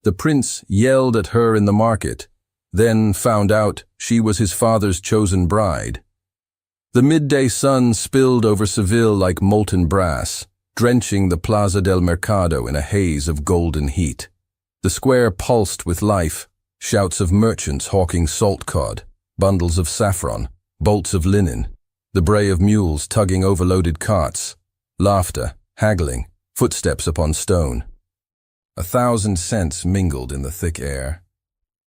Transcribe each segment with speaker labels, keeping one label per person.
Speaker 1: The prince yelled at her in the market, then found out she was his father's chosen bride. The midday sun spilled over Seville like molten brass, drenching the Plaza del Mercado in a haze of golden heat. The square pulsed with life, shouts of merchants hawking salt cod, bundles of saffron, bolts of linen, the bray of mules tugging overloaded carts, laughter, haggling, footsteps upon stone. 1,000 scents mingled in the thick air.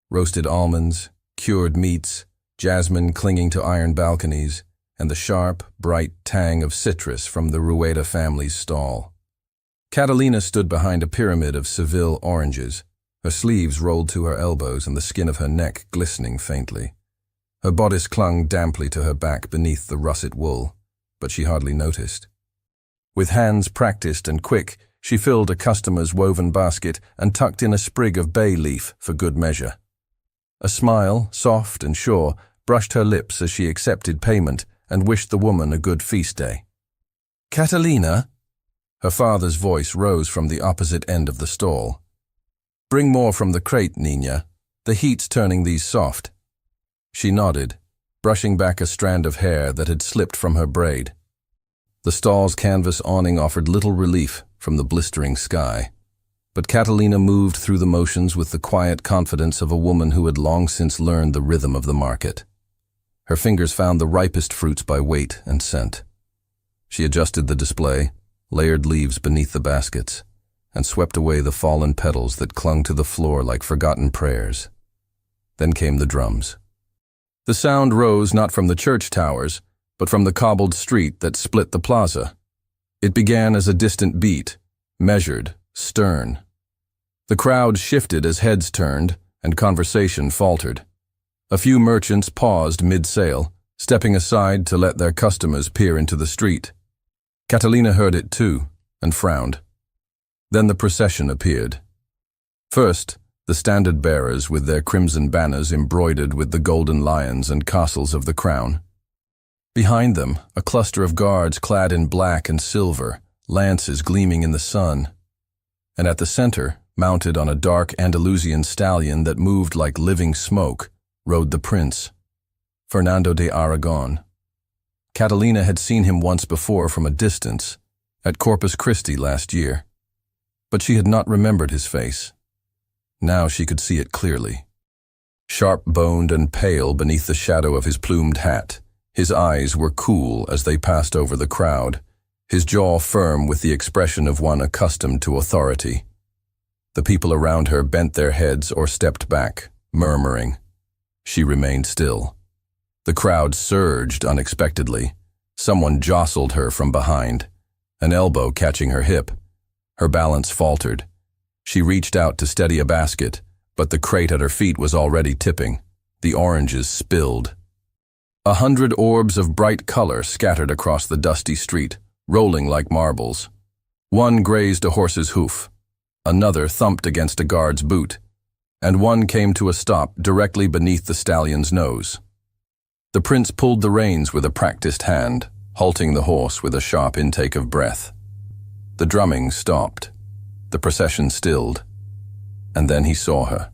Speaker 1: Roasted almonds, cured meats, jasmine clinging to iron balconies, and the sharp, bright tang of citrus from the Rueda family's stall. Catalina stood behind a pyramid of Seville oranges, her sleeves rolled to her elbows and the skin of her neck glistening faintly. Her bodice clung damply to her back beneath the russet wool, but she hardly noticed. With hands practiced and quick, she filled a customer's woven basket and tucked in a sprig of bay leaf for good measure. A smile, soft and sure, brushed her lips as she accepted payment and wished the woman a good feast day. "Catalina?" Her father's voice rose from the opposite end of the stall. "Bring more from the crate, Nina. The heat's turning these soft." She nodded, brushing back a strand of hair that had slipped from her braid. The stall's canvas awning offered little relief from the blistering sky, but Catalina moved through the motions with the quiet confidence of a woman who had long since learned the rhythm of the market. Her fingers found the ripest fruits by weight and scent. She adjusted the display, layered leaves beneath the baskets, and swept away the fallen petals that clung to the floor like forgotten prayers. Then came the drums. The sound rose not from the church towers, but from the cobbled street that split the plaza. It began as a distant beat, measured, stern. The crowd shifted as heads turned, and conversation faltered. A few merchants paused mid-sale, stepping aside to let their customers peer into the street. Catalina heard it too, and frowned. Then the procession appeared. First, the standard-bearers with their crimson banners embroidered with the golden lions and castles of the crown. Behind them, a cluster of guards clad in black and silver, lances gleaming in the sun. And at the center, mounted on a dark Andalusian stallion that moved like living smoke, rode the prince, Fernando de Aragon. Catalina had seen him once before from a distance, at Corpus Christi last year, but she had not remembered his face. Now she could see it clearly. Sharp-boned and pale beneath the shadow of his plumed hat, his eyes were cool as they passed over the crowd, his jaw firm with the expression of one accustomed to authority. The people around her bent their heads or stepped back, murmuring. She remained still. The crowd surged unexpectedly. Someone jostled her from behind, an elbow catching her hip. Her balance faltered. She reached out to steady a basket, but the crate at her feet was already tipping. The oranges spilled. 100 orbs of bright color scattered across the dusty street, rolling like marbles. One grazed a horse's hoof. Another thumped against a guard's boot, and one came to a stop directly beneath the stallion's nose. The prince pulled the reins with a practiced hand, halting the horse with a sharp intake of breath. The drumming stopped. The procession stilled. And then he saw her.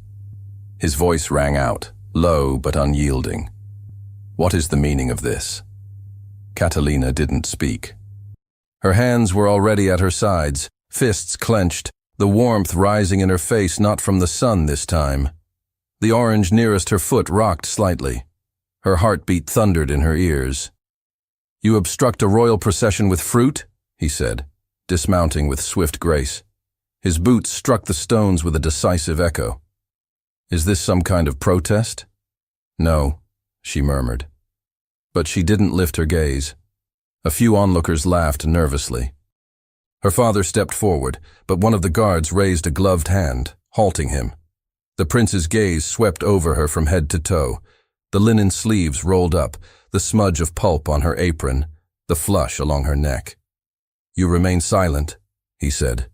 Speaker 1: His voice rang out, low but unyielding. "What is the meaning of this?" Catalina didn't speak. Her hands were already at her sides, fists clenched, the warmth rising in her face not from the sun this time. The orange nearest her foot rocked slightly. Her heartbeat thundered in her ears. "You obstruct a royal procession with fruit?" he said, dismounting with swift grace. His boots struck the stones with a decisive echo. "Is this some kind of protest?" "No," she murmured. But she didn't lift her gaze. A few onlookers laughed nervously. Her father stepped forward, but one of the guards raised a gloved hand, halting him. The prince's gaze swept over her from head to toe, the linen sleeves rolled up, the smudge of pulp on her apron, the flush along her neck. "You remain silent," he said.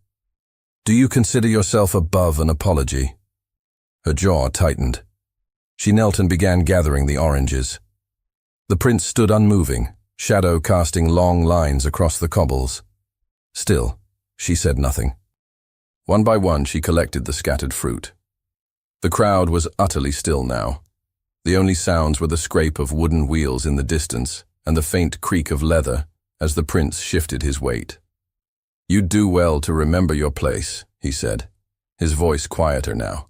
Speaker 1: "Do you consider yourself above an apology?" Her jaw tightened. She knelt and began gathering the oranges. The prince stood unmoving, shadow casting long lines across the cobbles. Still, she said nothing. One by one she collected the scattered fruit, The crowd was utterly still now. The only sounds were the scrape of wooden wheels in the distance and the faint creak of leather as the prince shifted his weight. "You'd do well to remember your place," he said, his voice quieter now.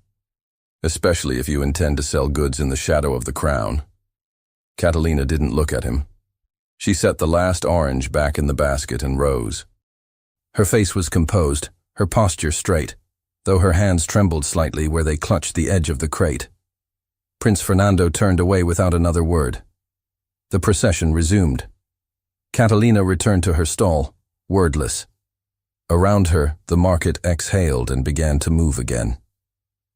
Speaker 1: "Especially if you intend to sell goods in the shadow of the crown." Catalina didn't look at him. She set the last orange back in the basket and rose. Her face was composed, her posture straight, though her hands trembled slightly where they clutched the edge of the crate. Prince Fernando turned away without another word. The procession resumed. Catalina returned to her stall, wordless. Around her, the market exhaled and began to move again.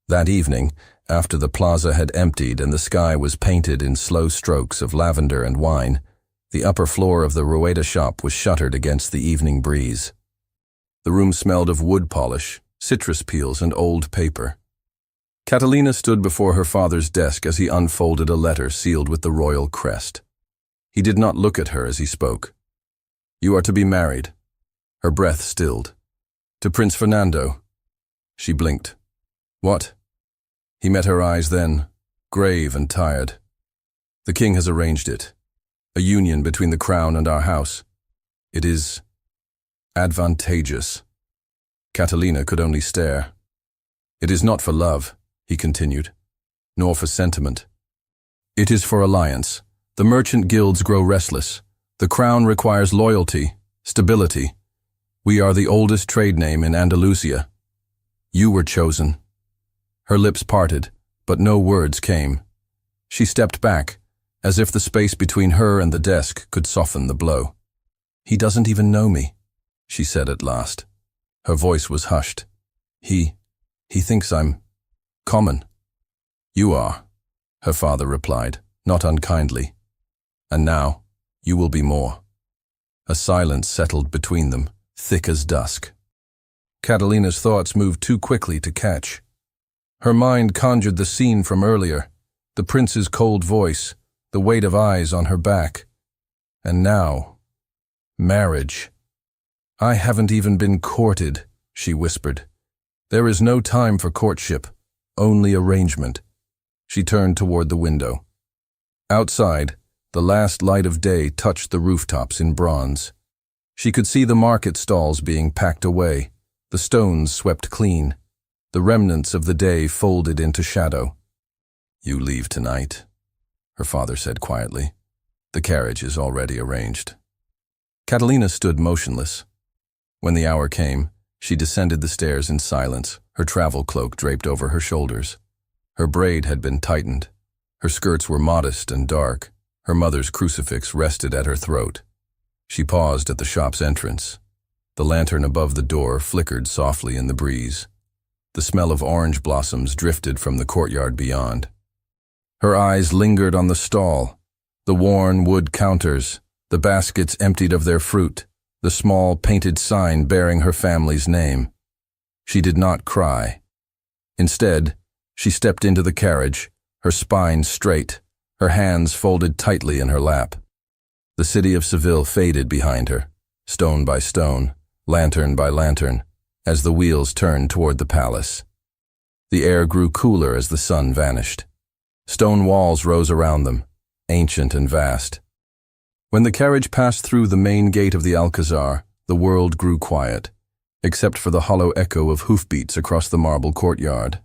Speaker 1: That evening, after the plaza had emptied and the sky was painted in slow strokes of lavender and wine, the upper floor of the Rueda shop was shuttered against the evening breeze. The room smelled of wood polish, citrus peels, and old paper. Catalina stood before her father's desk as he unfolded a letter sealed with the royal crest. He did not look at her as he spoke. "You are to be married." Her breath stilled. "To Prince Fernando." She blinked. "What?" He met her eyes then, grave and tired. "The king has arranged it. A union between the crown and our house. It is advantageous." Catalina could only stare. "It is not for love," he continued, "nor for sentiment. It is for alliance. The merchant guilds grow restless. The crown requires loyalty, stability. We are the oldest trade name in Andalusia. You were chosen." Her lips parted, but no words came. She stepped back, as if the space between her and the desk could soften the blow. "He doesn't even know me," she said at last. Her voice was hushed. He thinks I'm common." "You are," her father replied, not unkindly. "And now, you will be more." A silence settled between them, thick as dusk. Catalina's thoughts moved too quickly to catch. Her mind conjured the scene from earlier, the prince's cold voice, the weight of eyes on her back. And now, marriage. "I haven't even been courted," she whispered. "There is no time for courtship, only arrangement." She turned toward the window. Outside, the last light of day touched the rooftops in bronze. She could see the market stalls being packed away, the stones swept clean, the remnants of the day folded into shadow. "You leave tonight," her father said quietly. "The carriage is already arranged." Catalina stood motionless. When the hour came, she descended the stairs in silence, her travel cloak draped over her shoulders. Her braid had been tightened. Her skirts were modest and dark. Her mother's crucifix rested at her throat. She paused at the shop's entrance. The lantern above the door flickered softly in the breeze. The smell of orange blossoms drifted from the courtyard beyond. Her eyes lingered on the stall, the worn wood counters, the baskets emptied of their fruit, the small painted sign bearing her family's name. She did not cry. Instead, she stepped into the carriage, her spine straight, her hands folded tightly in her lap. The city of Seville faded behind her, stone by stone, lantern by lantern, as the wheels turned toward the palace. The air grew cooler as the sun vanished. Stone walls rose around them, ancient and vast. When the carriage passed through the main gate of the Alcazar, the world grew quiet, except for the hollow echo of hoofbeats across the marble courtyard.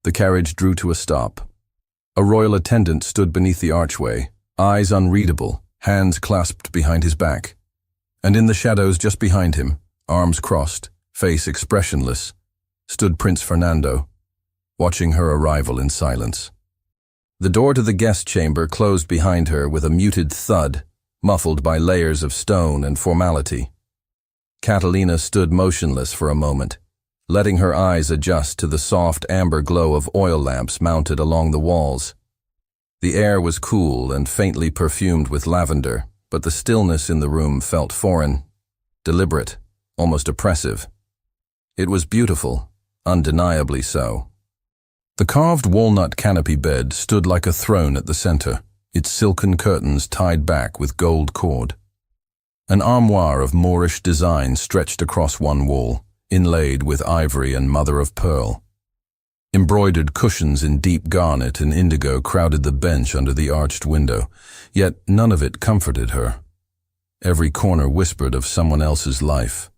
Speaker 1: The carriage drew to a stop. A royal attendant stood beneath the archway, eyes unreadable, hands clasped behind his back. And in the shadows just behind him, arms crossed, face expressionless, stood Prince Fernando, watching her arrival in silence. The door to the guest chamber closed behind her with a muted thud, muffled by layers of stone and formality. Catalina stood motionless for a moment, letting her eyes adjust to the soft amber glow of oil lamps mounted along the walls. The air was cool and faintly perfumed with lavender, but the stillness in the room felt foreign, deliberate, almost oppressive. It was beautiful, undeniably so. The carved walnut canopy bed stood like a throne at the center, its silken curtains tied back with gold cord. An armoire of Moorish design stretched across one wall, inlaid with ivory and mother-of-pearl. Embroidered Embroidered cushions in deep garnet and indigo crowded the bench under the arched window, yet none of it comforted her. Every corner whispered of someone else's life.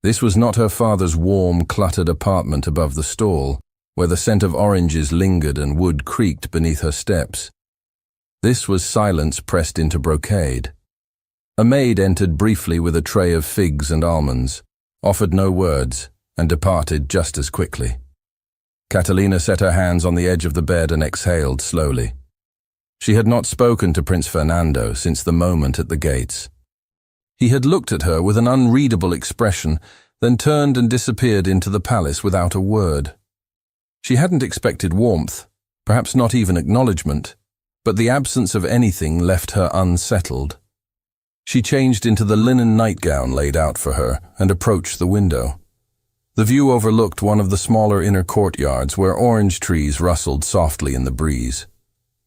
Speaker 1: This was not her father's warm, cluttered apartment above the stall, where the scent of oranges lingered and wood creaked beneath her steps. This was silence pressed into brocade. A maid entered briefly with a tray of figs and almonds, offered no words, and departed just as quickly. Catalina set her hands on the edge of the bed and exhaled slowly. She had not spoken to Prince Fernando since the moment at the gates. He had looked at her with an unreadable expression, then turned and disappeared into the palace without a word. She hadn't expected warmth, perhaps not even acknowledgement, but the absence of anything left her unsettled. She changed into the linen nightgown laid out for her and approached the window. The view overlooked one of the smaller inner courtyards where orange trees rustled softly in the breeze.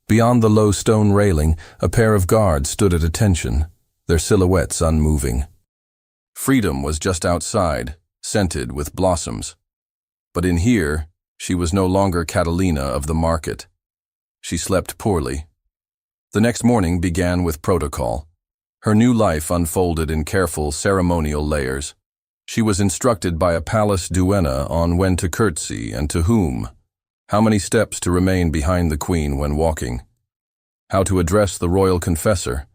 Speaker 1: Beyond the low stone railing, a pair of guards stood at attention, their silhouettes unmoving. Freedom was just outside, scented with blossoms. But in here, she was no longer Catalina of the market. She slept poorly. The next morning began with protocol. Her new life unfolded in careful ceremonial layers. She was instructed by a palace duenna on when to curtsy and to whom, how many steps to remain behind the queen when walking, how to address the royal confessor,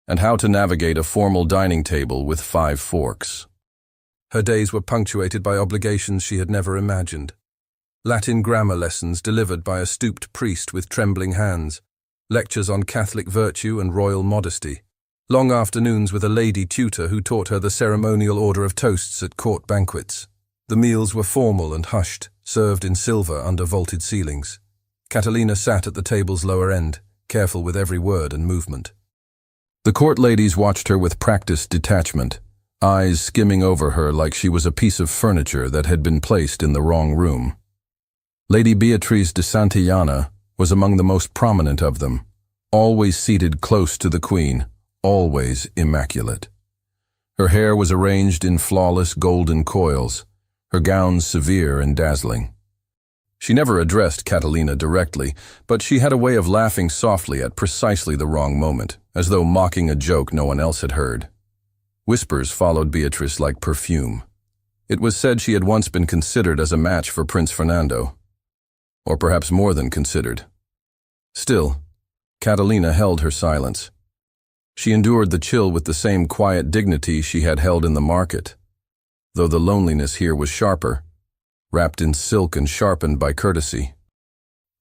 Speaker 1: and how to navigate a formal dining table with 5 forks. Her days were punctuated by obligations she had never imagined. Latin grammar lessons delivered by a stooped priest with trembling hands, lectures on Catholic virtue and royal modesty, long afternoons with a lady tutor who taught her the ceremonial order of toasts at court banquets. The meals were formal and hushed, served in silver under vaulted ceilings. Catalina sat at the table's lower end, careful with every word and movement. The court ladies watched her with practiced detachment, eyes skimming over her like she was a piece of furniture that had been placed in the wrong room. Lady Beatriz de Santillana was among the most prominent of them, always seated close to the queen, always immaculate. Her hair was arranged in flawless golden coils, her gowns severe and dazzling. She never addressed Catalina directly, but she had a way of laughing softly at precisely the wrong moment, as though mocking a joke no one else had heard. Whispers followed Beatrice like perfume. It was said she had once been considered as a match for Prince Fernando, or perhaps more than considered. Still, Catalina held her silence. She endured the chill with the same quiet dignity she had held in the market, though the loneliness here was sharper, wrapped in silk and sharpened by courtesy.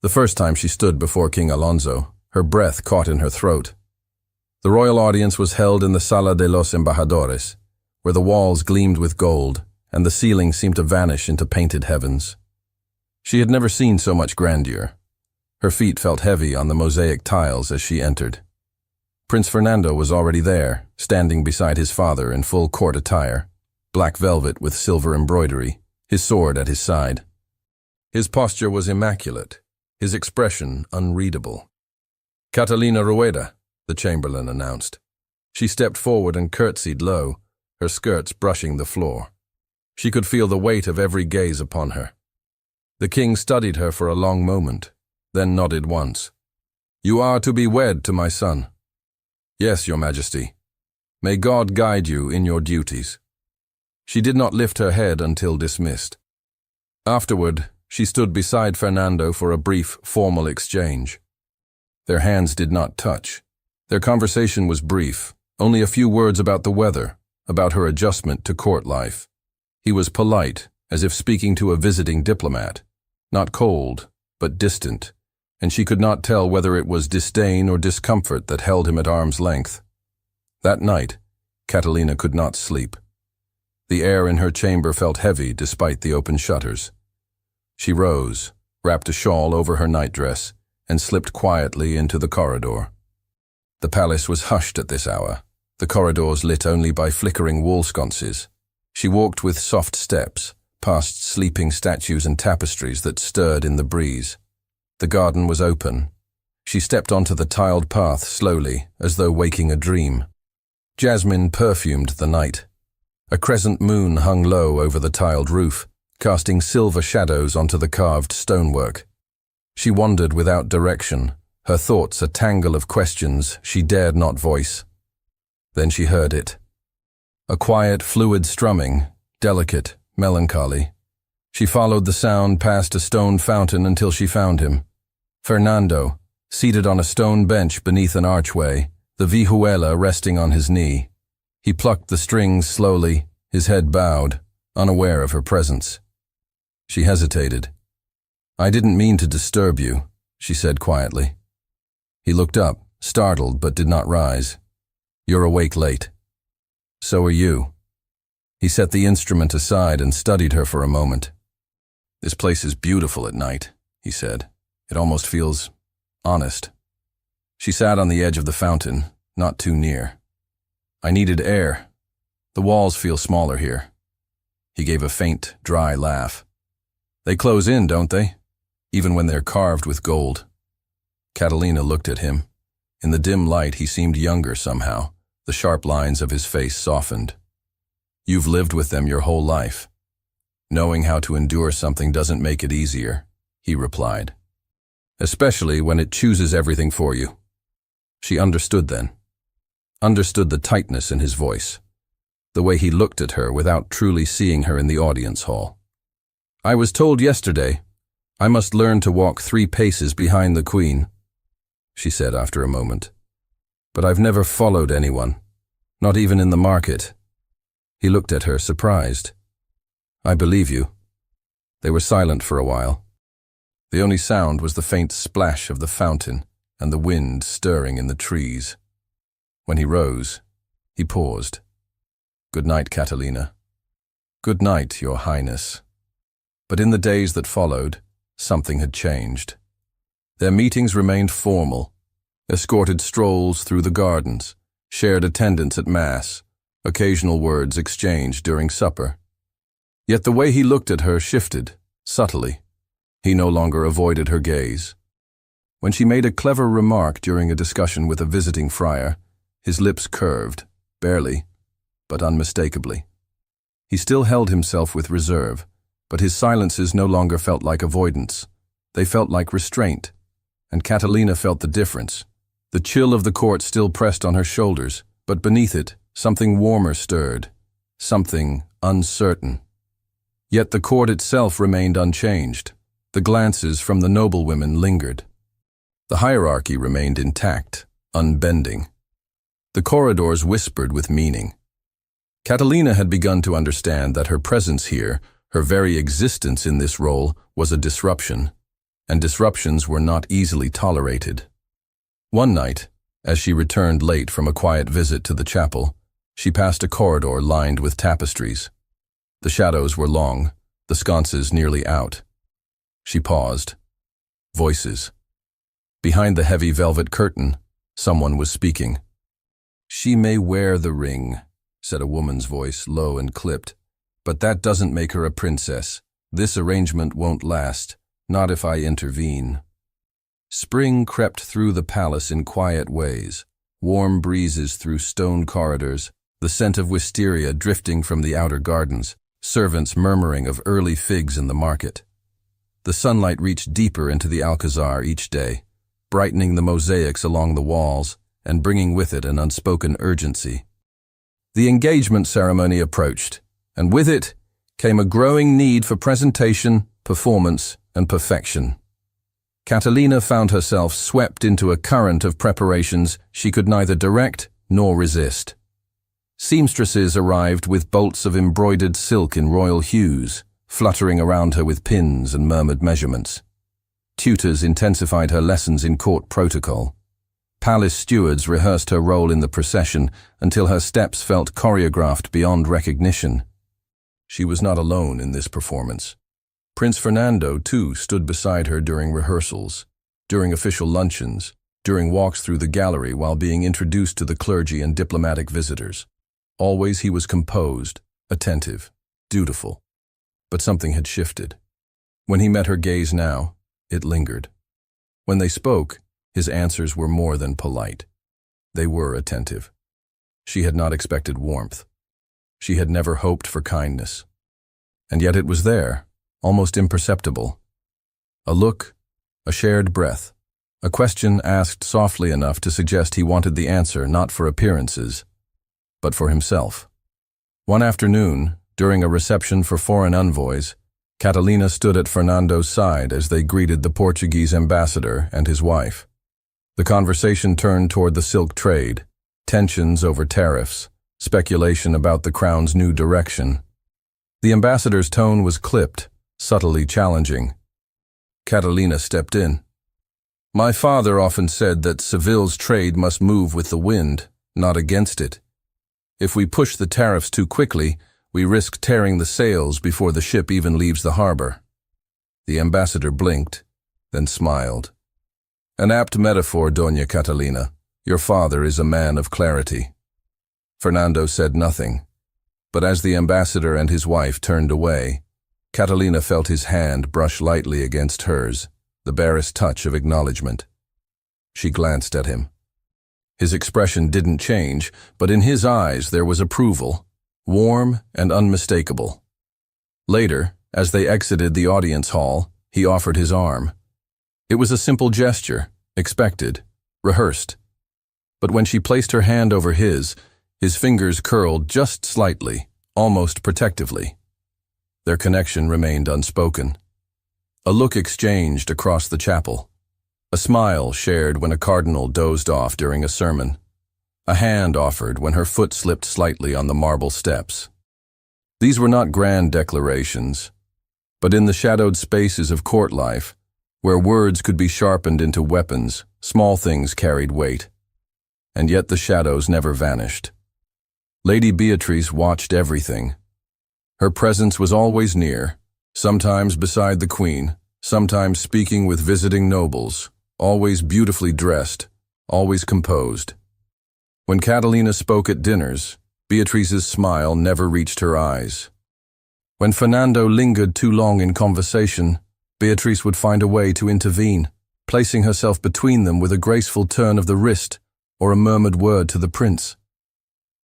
Speaker 1: The first time she stood before King Alonso, her breath caught in her throat. The royal audience was held in the Sala de los Embajadores, where the walls gleamed with gold and the ceiling seemed to vanish into painted heavens. She had never seen so much grandeur. Her feet felt heavy on the mosaic tiles as she entered. Prince Fernando was already there, standing beside his father in full court attire, black velvet with silver embroidery, his sword at his side. His posture was immaculate, his expression unreadable. "Catalina Rueda," the chamberlain announced. She stepped forward and curtsied low, her skirts brushing the floor. She could feel the weight of every gaze upon her. The king studied her for a long moment, then nodded once. "You are to be wed to my son." "Yes, your majesty. May God guide you in your duties." She did not lift her head until dismissed. Afterward, she stood beside Fernando for a brief, formal exchange. Their hands did not touch. Their conversation was brief, only a few words about the weather, about her adjustment to court life. He was polite, as if speaking to a visiting diplomat, not cold, but distant, and she could not tell whether it was disdain or discomfort that held him at arm's length. That night, Catalina could not sleep. The air in her chamber felt heavy despite the open shutters. She rose, wrapped a shawl over her nightdress, and slipped quietly into the corridor. The palace was hushed at this hour, the corridors lit only by flickering wall sconces. She walked with soft steps, past sleeping statues and tapestries that stirred in the breeze. The garden was open. She stepped onto the tiled path slowly, as though waking a dream. Jasmine perfumed the night. A crescent moon hung low over the tiled roof, casting silver shadows onto the carved stonework. She wandered without direction, her thoughts a tangle of questions she dared not voice. Then she heard it. A quiet, fluid strumming, delicate, melancholy. She followed the sound past a stone fountain until she found him. Fernando, seated on a stone bench beneath an archway, the vihuela resting on his knee. He plucked the strings slowly, his head bowed, unaware of her presence. She hesitated. "I didn't mean to disturb you," she said quietly. He looked up, startled but did not rise. "You're awake late." "So are you." He set the instrument aside and studied her for a moment. "This place is beautiful at night," he said. "It almost feels honest." She sat on the edge of the fountain, not too near. "I needed air. The walls feel smaller here." He gave a faint, dry laugh. "They close in, don't they? Even when they're carved with gold." Catalina looked at him. In the dim light, he seemed younger somehow. The sharp lines of his face softened. "You've lived with them your whole life. Knowing how to endure something doesn't make it easier," he replied. "Especially when it chooses everything for you." She understood then. Understood the tightness in his voice. The way he looked at her without truly seeing her in the audience hall. "I was told yesterday I must learn to walk 3 paces behind the queen," she said after a moment. "But I've never followed anyone, not even in the market." He looked at her, surprised. "I believe you." They were silent for a while. The only sound was the faint splash of the fountain and the wind stirring in the trees. When he rose, he paused. "Good night, Catalina." "Good night, Your Highness." But in the days that followed, something had changed. Their meetings remained formal, escorted strolls through the gardens, shared attendance at Mass, occasional words exchanged during supper. Yet the way he looked at her shifted, subtly. He no longer avoided her gaze. When she made a clever remark during a discussion with a visiting friar, his lips curved, barely, but unmistakably. He still held himself with reserve, but his silences no longer felt like avoidance. They felt like restraint, and Catalina felt the difference. The chill of the court still pressed on her shoulders, but beneath it, something warmer stirred, something uncertain. Yet the court itself remained unchanged. The glances from the noblewomen lingered. The hierarchy remained intact, unbending. The corridors whispered with meaning. Catalina had begun to understand that her presence here, her very existence in this role, was a disruption, and disruptions were not easily tolerated. One night, as she returned late from a quiet visit to the chapel, she passed a corridor lined with tapestries. The shadows were long, the sconces nearly out. She paused. Voices. Behind the heavy velvet curtain, someone was speaking. "She may wear the ring," said a woman's voice, low and clipped, "but that doesn't make her a princess. This arrangement won't last, not if I intervene." Spring crept through the palace in quiet ways, warm breezes through stone corridors, the scent of wisteria drifting from the outer gardens, servants murmuring of early figs in the market. The sunlight reached deeper into the Alcazar each day, brightening the mosaics along the walls and bringing with it an unspoken urgency. The engagement ceremony approached, and with it came a growing need for presentation, performance, and perfection. Catalina found herself swept into a current of preparations she could neither direct nor resist. Seamstresses arrived with bolts of embroidered silk in royal hues, fluttering around her with pins and murmured measurements. Tutors intensified her lessons in court protocol. Palace stewards rehearsed her role in the procession until her steps felt choreographed beyond recognition. She was not alone in this performance. Prince Fernando, too, stood beside her during rehearsals, during official luncheons, during walks through the gallery while being introduced to the clergy and diplomatic visitors. Always he was composed, attentive, dutiful. But something had shifted. When he met her gaze now, it lingered. When they spoke, his answers were more than polite. They were attentive. She had not expected warmth. She had never hoped for kindness. And yet it was there, almost imperceptible. A look, a shared breath, a question asked softly enough to suggest he wanted the answer not for appearances, but for himself. One afternoon, during a reception for foreign envoys, Catalina stood at Fernando's side as they greeted the Portuguese ambassador and his wife. The conversation turned toward the silk trade, tensions over tariffs, speculation about the crown's new direction. The ambassador's tone was clipped, subtly challenging. Catalina stepped in. "My father often said that Seville's trade must move with the wind, not against it. If we push the tariffs too quickly, we risk tearing the sails before the ship even leaves the harbor." The ambassador blinked, then smiled. "An apt metaphor, Doña Catalina. Your father is a man of clarity." Fernando said nothing, but as the ambassador and his wife turned away, Catalina felt his hand brush lightly against hers, the barest touch of acknowledgement. She glanced at him. His expression didn't change, but in his eyes there was approval, warm and unmistakable. Later, as they exited the audience hall, he offered his arm. It was a simple gesture, expected, rehearsed. But when she placed her hand over his fingers curled just slightly, almost protectively. Their connection remained unspoken. A look exchanged across the chapel. A smile shared when a cardinal dozed off during a sermon. A hand offered when her foot slipped slightly on the marble steps. These were not grand declarations, but in the shadowed spaces of court life, where words could be sharpened into weapons, small things carried weight. And yet the shadows never vanished. Lady Beatrice watched everything. Her presence was always near, sometimes beside the queen, sometimes speaking with visiting nobles, always beautifully dressed, always composed. When Catalina spoke at dinners, Beatrice's smile never reached her eyes. When Fernando lingered too long in conversation, Beatrice would find a way to intervene, placing herself between them with a graceful turn of the wrist or a murmured word to the prince.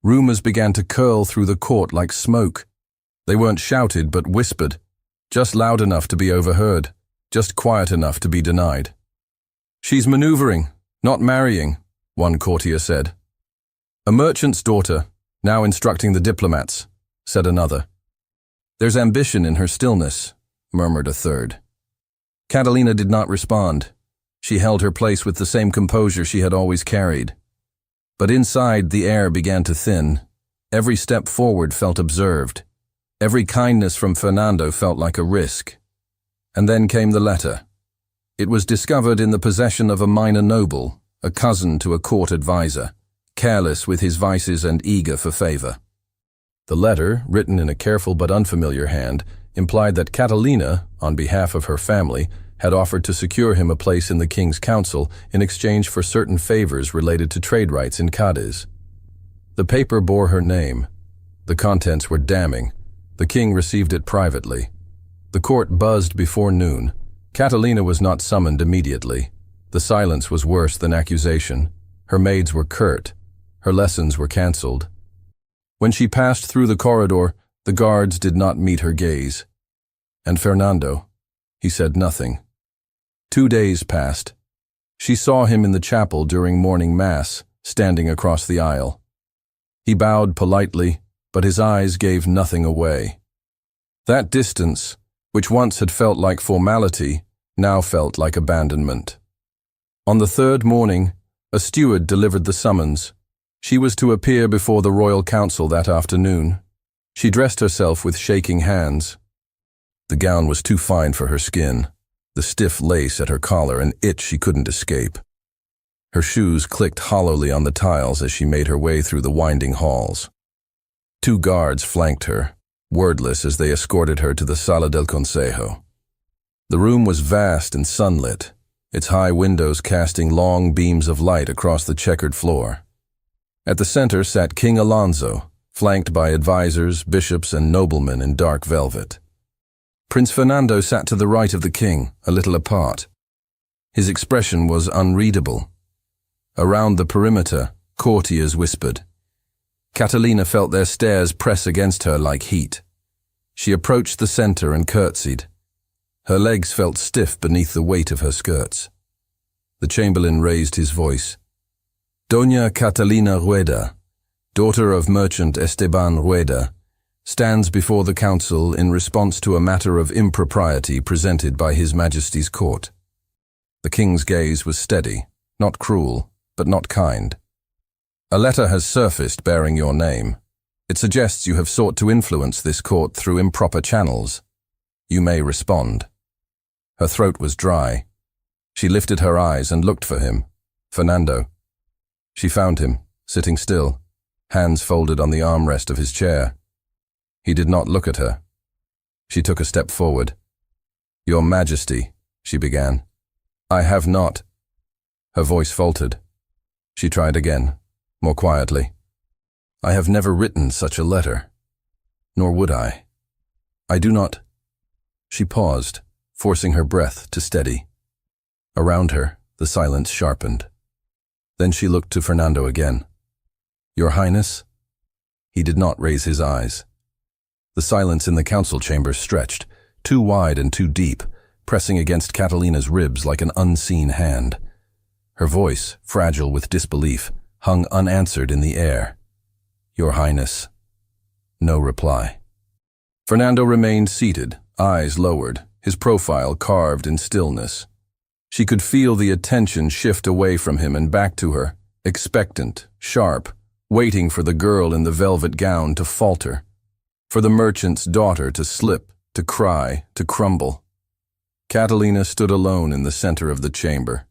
Speaker 1: Rumors began to curl through the court like smoke. They weren't shouted but whispered, just loud enough to be overheard, just quiet enough to be denied. "She's maneuvering, not marrying," one courtier said. "A merchant's daughter, now instructing the diplomats," said another. "There's ambition in her stillness," murmured a third. Catalina did not respond. She held her place with the same composure she had always carried. But inside, the air began to thin. Every step forward felt observed. Every kindness from Fernando felt like a risk. And then came the letter. It was discovered in the possession of a minor noble, a cousin to a court advisor, careless with his vices and eager for favor. The letter, written in a careful but unfamiliar hand, implied that Catalina, on behalf of her family, had offered to secure him a place in the king's council in exchange for certain favors related to trade rights in Cadiz. The paper bore her name. The contents were damning. The king received it privately. The court buzzed before noon. Catalina was not summoned immediately. The silence was worse than accusation. Her maids were curt. Her lessons were cancelled. When she passed through the corridor, the guards did not meet her gaze. And Fernando, he said nothing. 2 days passed. She saw him in the chapel during morning mass, standing across the aisle. He bowed politely, but his eyes gave nothing away. That distance, which once had felt like formality, now felt like abandonment. On the third morning, a steward delivered the summons. She was to appear before the royal council that afternoon. She dressed herself with shaking hands. The gown was too fine for her skin, the stiff lace at her collar an itch she couldn't escape. Her shoes clicked hollowly on the tiles as she made her way through the winding halls. 2 guards flanked her, wordless as they escorted her to the Sala del Consejo. The room was vast and sunlit, its high windows casting long beams of light across the checkered floor. At the center sat King Alonso, flanked by advisors, bishops, and noblemen in dark velvet. Prince Fernando sat to the right of the king, a little apart. His expression was unreadable. Around the perimeter, courtiers whispered. Catalina felt their stares press against her like heat. She approached the center and curtsied, Her legs felt stiff beneath the weight of her skirts. The chamberlain raised his voice. Doña Catalina Rueda, daughter of merchant Esteban Rueda, stands before the council in response to a matter of impropriety presented by His Majesty's court. The king's gaze was steady, not cruel, but not kind. A letter has surfaced bearing your name. It suggests you have sought to influence this court through improper channels. You may respond. Her throat was dry. She lifted her eyes and looked for him, Fernando. She found him, sitting still, hands folded on the armrest of his chair. He did not look at her. She took a step forward. Your Majesty, she began. I have not. Her voice faltered. She tried again, more quietly. I have never written such a letter. Nor would I. I do not. She paused, forcing her breath to steady. Around her, the silence sharpened. Then she looked to Fernando again. Your Highness? He did not raise his eyes. The silence in the council chamber stretched, too wide and too deep, pressing against Catalina's ribs like an unseen hand. Her voice, fragile with disbelief, hung unanswered in the air. Your Highness. No reply. Fernando remained seated, eyes lowered, his profile carved in stillness. She could feel the attention shift away from him and back to her, expectant, sharp, waiting for the girl in the velvet gown to falter, for the merchant's daughter to slip, to cry, to crumble. Catalina stood alone in the center of the chamber.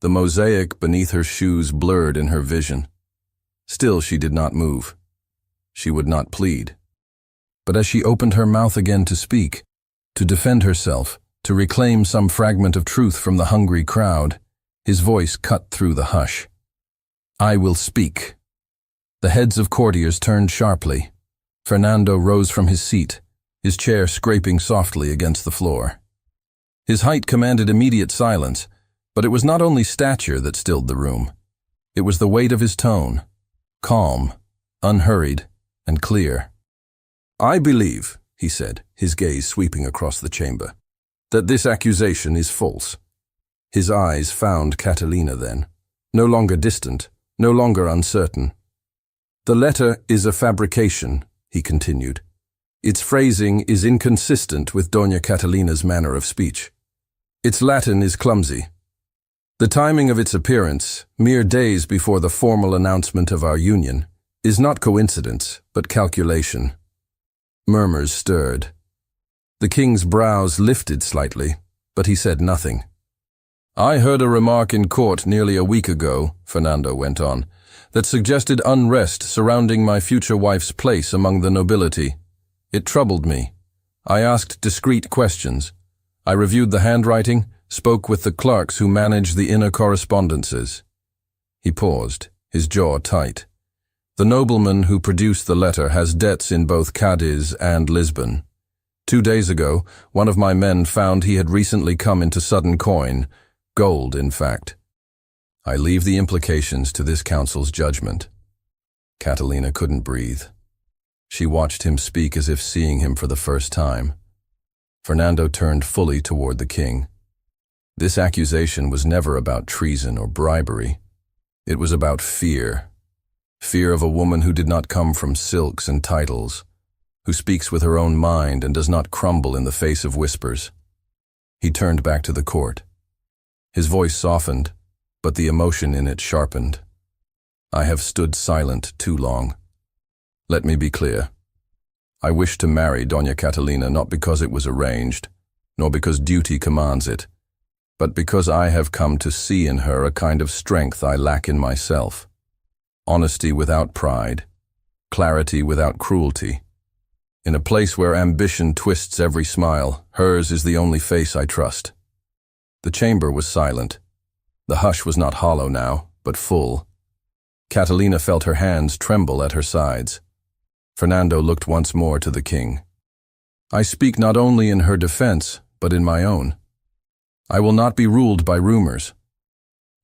Speaker 1: The mosaic beneath her shoes blurred in her vision. Still she did not move. She would not plead. But as she opened her mouth again to speak, to defend herself, to reclaim some fragment of truth from the hungry crowd, his voice cut through the hush. I will speak. The heads of courtiers turned sharply. Fernando rose from his seat, his chair scraping softly against the floor. His height commanded immediate silence, but it was not only stature that stilled the room. It was the weight of his tone, calm, unhurried, and clear. I believe, he said, his gaze sweeping across the chamber, that this accusation is false. His eyes found Catalina then, no longer distant, no longer uncertain. The letter is a fabrication, he continued. Its phrasing is inconsistent with Doña Catalina's manner of speech. Its Latin is clumsy. The timing of its appearance, mere days before the formal announcement of our union, is not coincidence, but calculation. Murmurs stirred. The king's brows lifted slightly, but he said nothing. I heard a remark in court nearly a week ago, Fernando went on, that suggested unrest surrounding my future wife's place among the nobility. It troubled me. I asked discreet questions. I reviewed the handwriting, spoke with the clerks who manage the inner correspondences. He paused, his jaw tight. The nobleman who produced the letter has debts in both Cadiz and Lisbon. 2 days ago, one of my men found he had recently come into sudden coin, gold in fact. I leave the implications to this council's judgment. Catalina couldn't breathe. She watched him speak as if seeing him for the first time. Fernando turned fully toward the king. This accusation was never about treason or bribery. It was about fear. Fear of a woman who did not come from silks and titles, who speaks with her own mind and does not crumble in the face of whispers. He turned back to the court. His voice softened, but the emotion in it sharpened. I have stood silent too long. Let me be clear. I wish to marry Doña Catalina not because it was arranged, nor because duty commands it, but because I have come to see in her a kind of strength I lack in myself. Honesty without pride, clarity without cruelty. In a place where ambition twists every smile, hers is the only face I trust. The chamber was silent. The hush was not hollow now, but full. Catalina felt her hands tremble at her sides. Fernando looked once more to the king. I speak not only in her defense, but in my own. I will not be ruled by rumors.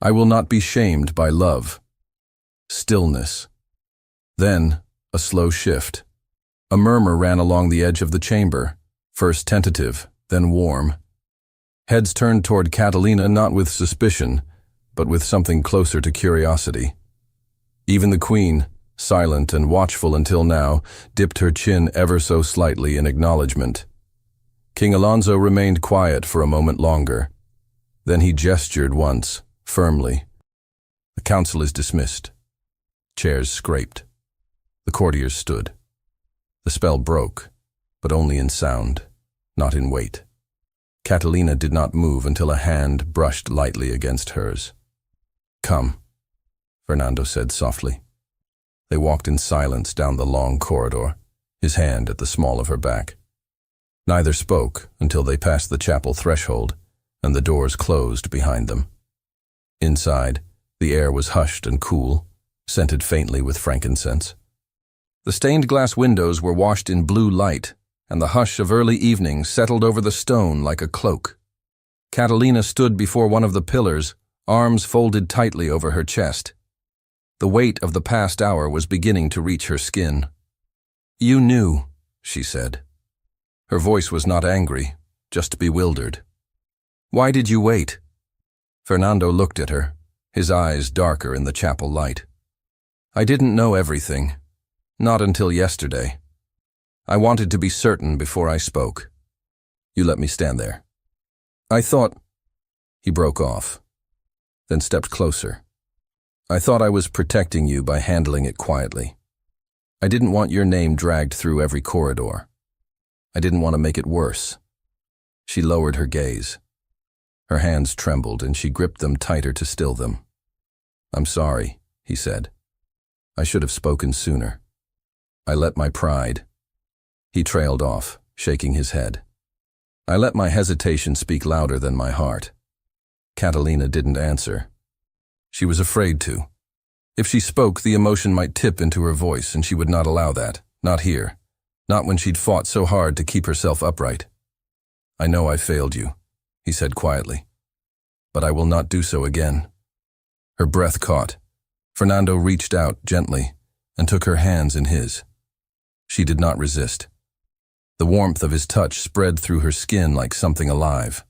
Speaker 1: I will not be shamed by love. Stillness. Then, a slow shift. A murmur ran along the edge of the chamber, first tentative, then warm. Heads turned toward Catalina not with suspicion, but with something closer to curiosity. Even the queen, silent and watchful until now, dipped her chin ever so slightly in acknowledgement. King Alonso remained quiet for a moment longer. Then he gestured once, firmly. The council is dismissed. Chairs scraped. The courtiers stood. The spell broke, but only in sound, not in weight. Catalina did not move until a hand brushed lightly against hers. "Come," Fernando said softly. They walked in silence down the long corridor, his hand at the small of her back. Neither spoke until they passed the chapel threshold, and the doors closed behind them. Inside, the air was hushed and cool, scented faintly with frankincense. The stained glass windows were washed in blue light, and the hush of early evening settled over the stone like a cloak. Catalina stood before one of the pillars, arms folded tightly over her chest. The weight of the past hour was beginning to reach her skin. "You knew," she said. Her voice was not angry, just bewildered. "Why did you wait?" Fernando looked at her, his eyes darker in the chapel light. "I didn't know everything. Not until yesterday. I wanted to be certain before I spoke. You let me stand there. I thought—" He broke off, then stepped closer. "I thought I was protecting you by handling it quietly. I didn't want your name dragged through every corridor. I didn't want to make it worse." She lowered her gaze. Her hands trembled and she gripped them tighter to still them. "I'm sorry," he said. "I should have spoken sooner. I let my pride—" He trailed off, shaking his head. "I let my hesitation speak louder than my heart." Catalina didn't answer. She was afraid to. If she spoke, the emotion might tip into her voice, and she would not allow that, not here, not when she'd fought so hard to keep herself upright. "I know I failed you," he said quietly, "but I will not do so again." Her breath caught. Fernando reached out gently and took her hands in his. She did not resist. The warmth of his touch spread through her skin like something alive.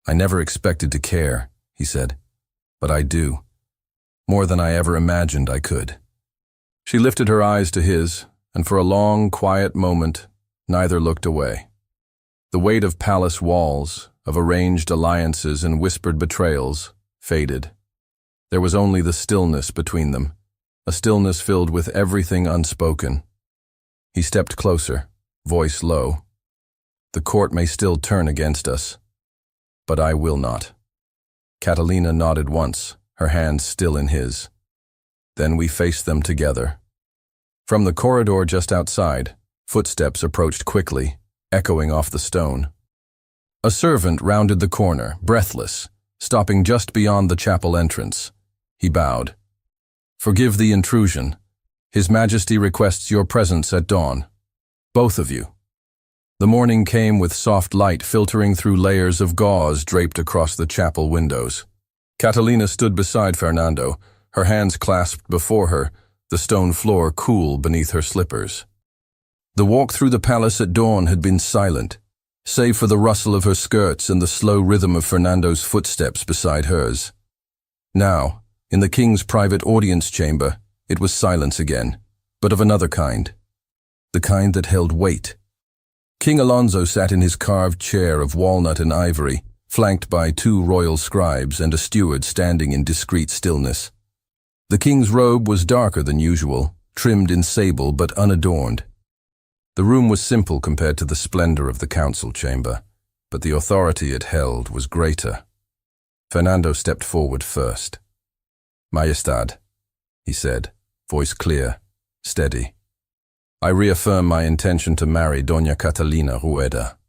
Speaker 1: "I never expected to care," he said, "but I do. More than I ever imagined I could." She lifted her eyes to his, and for a long, quiet moment, neither looked away. The weight of palace walls, of arranged alliances and whispered betrayals, faded. There was only the stillness between them, a stillness filled with everything unspoken. He stepped closer, voice low. "The court may still turn against us, but I will not." Catalina nodded once, her hands still in his. Then we faced them together. From the corridor just outside, footsteps approached quickly, echoing off the stone. A servant rounded the corner, breathless, stopping just beyond the chapel entrance. He bowed. "Forgive the intrusion. His Majesty requests your presence at dawn. Both of you." The morning came with soft light filtering through layers of gauze draped across the chapel windows. Catalina stood beside Fernando, her hands clasped before her, the stone floor cool beneath her slippers. The walk through the palace at dawn had been silent, save for the rustle of her skirts and the slow rhythm of Fernando's footsteps beside hers. Now, in the king's private audience chamber, it was silence again, but of another kind. The kind that held weight. King Alonso sat in his carved chair of walnut and ivory, flanked by 2 royal scribes and a steward standing in discreet stillness. The king's robe was darker than usual, trimmed in sable but unadorned. The room was simple compared to the splendor of the council chamber, but the authority it held was greater. Fernando stepped forward first. "Majestad," he said, voice clear, steady. "I reaffirm my intention to marry Doña Catalina Rueda."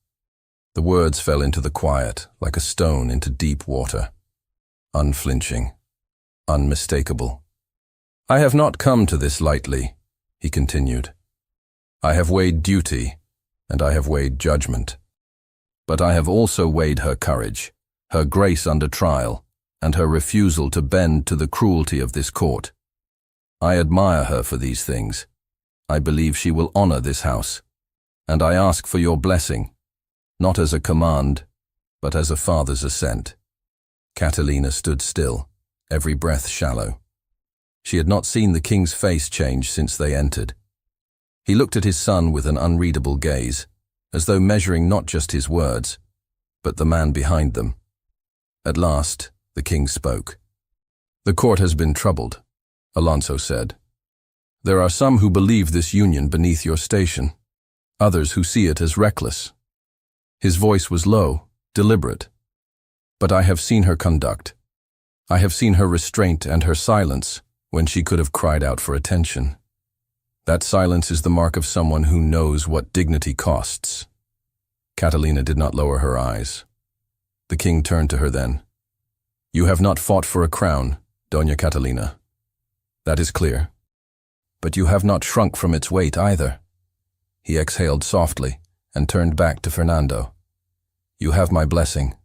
Speaker 1: The words fell into the quiet, like a stone into deep water. Unflinching, unmistakable. "I have not come to this lightly," he continued. "I have weighed duty, and I have weighed judgment. But I have also weighed her courage, her grace under trial, and her refusal to bend to the cruelty of this court. I admire her for these things. I believe she will honor this house, and I ask for your blessing." not as a command, but as a father's assent. Catalina stood still, every breath shallow. She had not seen the king's face change since they entered. He looked at his son with an unreadable gaze, as though measuring not just his words, but the man behind them. At last, the king spoke. "The court has been troubled," Alonso said. "There are some who believe this union beneath your station, others who see it as reckless." His voice was low, deliberate. "But I have seen her conduct. I have seen her restraint and her silence when she could have cried out for attention. That silence is the mark of someone who knows what dignity costs." Catalina did not lower her eyes. The king turned to her then. "You have not fought for a crown, Doña Catalina. That is clear. But you have not shrunk from its weight either." He exhaled softly and turned back to Fernando. "You have my blessing."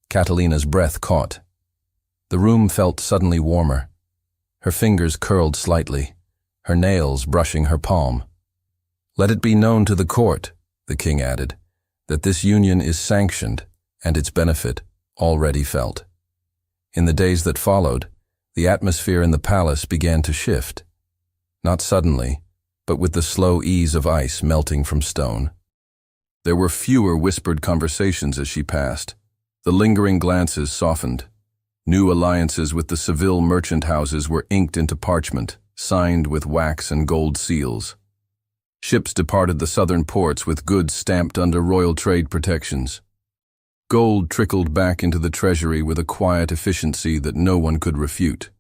Speaker 1: Catalina's breath caught. The room felt suddenly warmer. Her fingers curled slightly, her nails brushing her palm. "Let it be known to the court," the king added, "that this union is sanctioned and its benefit already felt." In the days that followed, the atmosphere in the palace began to shift. Not suddenly, but with the slow ease of ice melting from stone. There were fewer whispered conversations as she passed. The lingering glances softened. New alliances with the Seville merchant houses were inked into parchment, signed with wax and gold seals. Ships departed the southern ports with goods stamped under royal trade protections. Gold trickled back into the treasury with a quiet efficiency that no one could refute.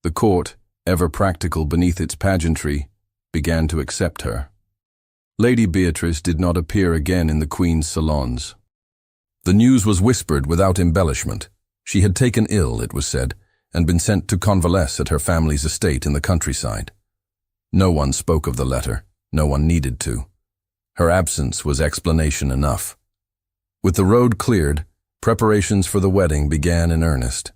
Speaker 1: The court, ever practical beneath its pageantry, began to accept her. Lady Beatrice did not appear again in the Queen's salons. The news was whispered without embellishment. She had taken ill, it was said, and been sent to convalesce at her family's estate in the countryside. No one spoke of the letter, no one needed to. Her absence was explanation enough. With the road cleared, preparations for the wedding began in earnest.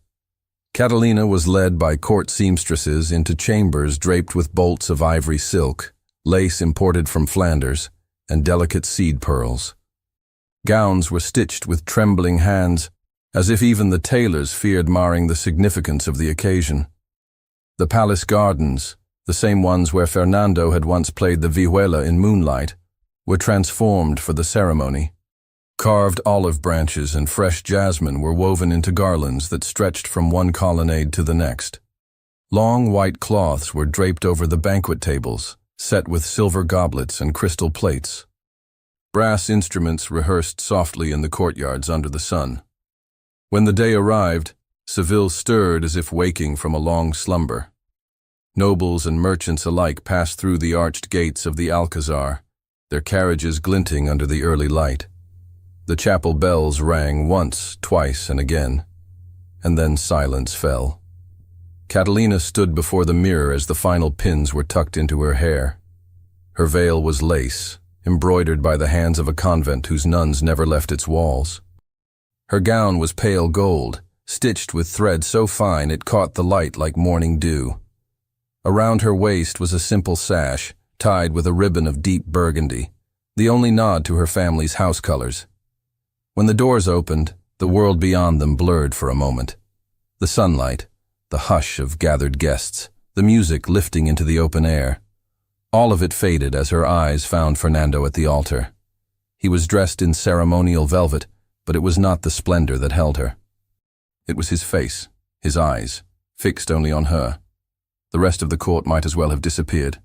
Speaker 1: Catalina was led by court seamstresses into chambers draped with bolts of ivory silk, lace imported from Flanders, and delicate seed pearls. Gowns were stitched with trembling hands, as if even the tailors feared marring the significance of the occasion. The palace gardens, the same ones where Fernando had once played the vihuela in moonlight, were transformed for the ceremony. Carved olive branches and fresh jasmine were woven into garlands that stretched from one colonnade to the next. Long white cloths were draped over the banquet tables, set with silver goblets and crystal plates. Brass instruments rehearsed softly in the courtyards under the sun. When the day arrived, Seville stirred as if waking from a long slumber. Nobles and merchants alike passed through the arched gates of the Alcazar, their carriages glinting under the early light. The chapel bells rang once, twice, and again, and then silence fell. Catalina stood before the mirror as the final pins were tucked into her hair. Her veil was lace, embroidered by the hands of a convent whose nuns never left its walls. Her gown was pale gold, stitched with thread so fine it caught the light like morning dew. Around her waist was a simple sash, tied with a ribbon of deep burgundy, the only nod to her family's house colors. When the doors opened, the world beyond them blurred for a moment. The sunlight, the hush of gathered guests, the music lifting into the open air. All of it faded as her eyes found Fernando at the altar. He was dressed in ceremonial velvet, but it was not the splendor that held her. It was his face, his eyes, fixed only on her. The rest of the court might as well have disappeared.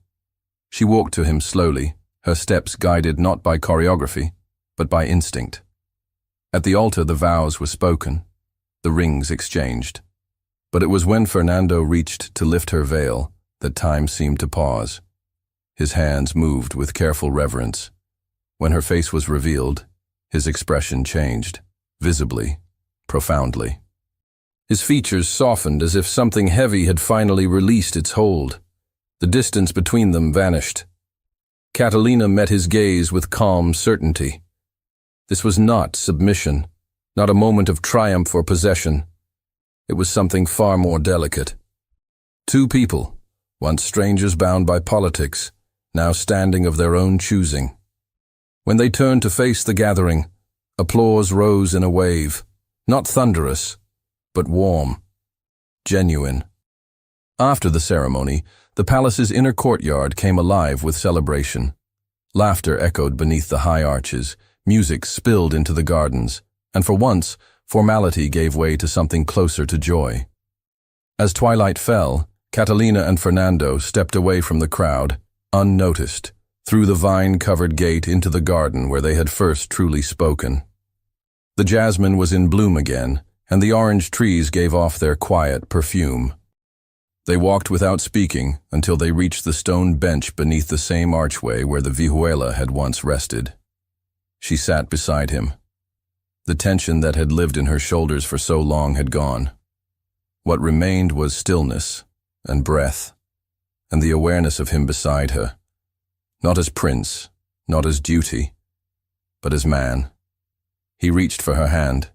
Speaker 1: She walked to him slowly, her steps guided not by choreography, but by instinct. At the altar the vows were spoken, the rings exchanged. But it was when Fernando reached to lift her veil that time seemed to pause. His hands moved with careful reverence. When her face was revealed, his expression changed, visibly, profoundly. His features softened as if something heavy had finally released its hold. The distance between them vanished. Catalina met his gaze with calm certainty. This was not submission, not a moment of triumph or possession. It was something far more delicate. Two people, once strangers bound by politics, now standing of their own choosing. When they turned to face the gathering, Applause rose in a wave, not thunderous, but warm, genuine. After the ceremony, the palace's inner courtyard came alive with celebration. Laughter echoed beneath the high arches, music spilled into the gardens, and for once, formality gave way to something closer to joy. As twilight fell, Catalina and Fernando stepped away from the crowd, unnoticed, through the vine-covered gate into the garden where they had first truly spoken. The jasmine was in bloom again, and the orange trees gave off their quiet perfume. They walked without speaking until they reached the stone bench beneath the same archway where the vihuela had once rested. She sat beside him. The tension that had lived in her shoulders for so long had gone. What remained was stillness and breath, and the awareness of him beside her, not as prince, not as duty, but as man. He reached for her hand.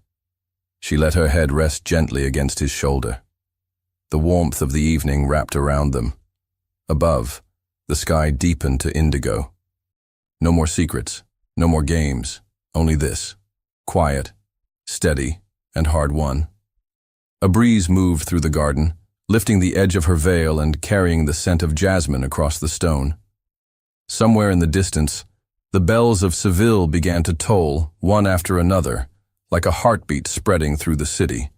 Speaker 1: She let her head rest gently against his shoulder. The warmth of the evening wrapped around them. Above, the sky deepened to indigo. No more secrets, no more games, only this, quiet, steady, and hard-won. A breeze moved through the garden, lifting the edge of her veil and carrying the scent of jasmine across the stone. Somewhere in the distance, the bells of Seville began to toll, one after another, like a heartbeat spreading through the city.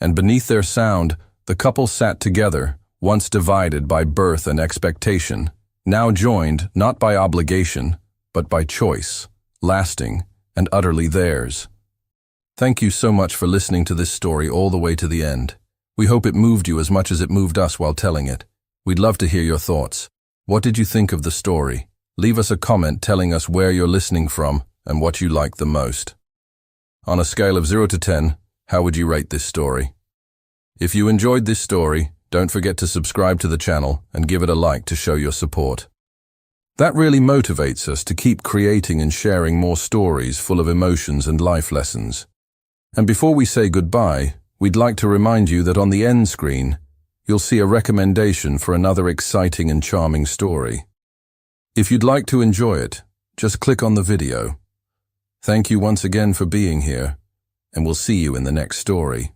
Speaker 1: And beneath their sound, the couple sat together, once divided by birth and expectation, now joined not by obligation, but by choice, lasting and utterly theirs. Thank you so much for listening to this story all the way to the end. We hope it moved you as much as it moved us while telling it. We'd love to hear your thoughts. What did you think of the story? Leave us a comment telling us where you're listening from and what you liked the most. On a scale of 0 to 10, how would you rate this story? If you enjoyed this story, don't forget to subscribe to the channel and give it a like to show your support. That really motivates us to keep creating and sharing more stories full of emotions and life lessons. And before we say goodbye, we'd like to remind you that on the end screen, you'll see a recommendation for another exciting and charming story. If you'd like to enjoy it, just click on the video. Thank you once again for being here, and we'll see you in the next story.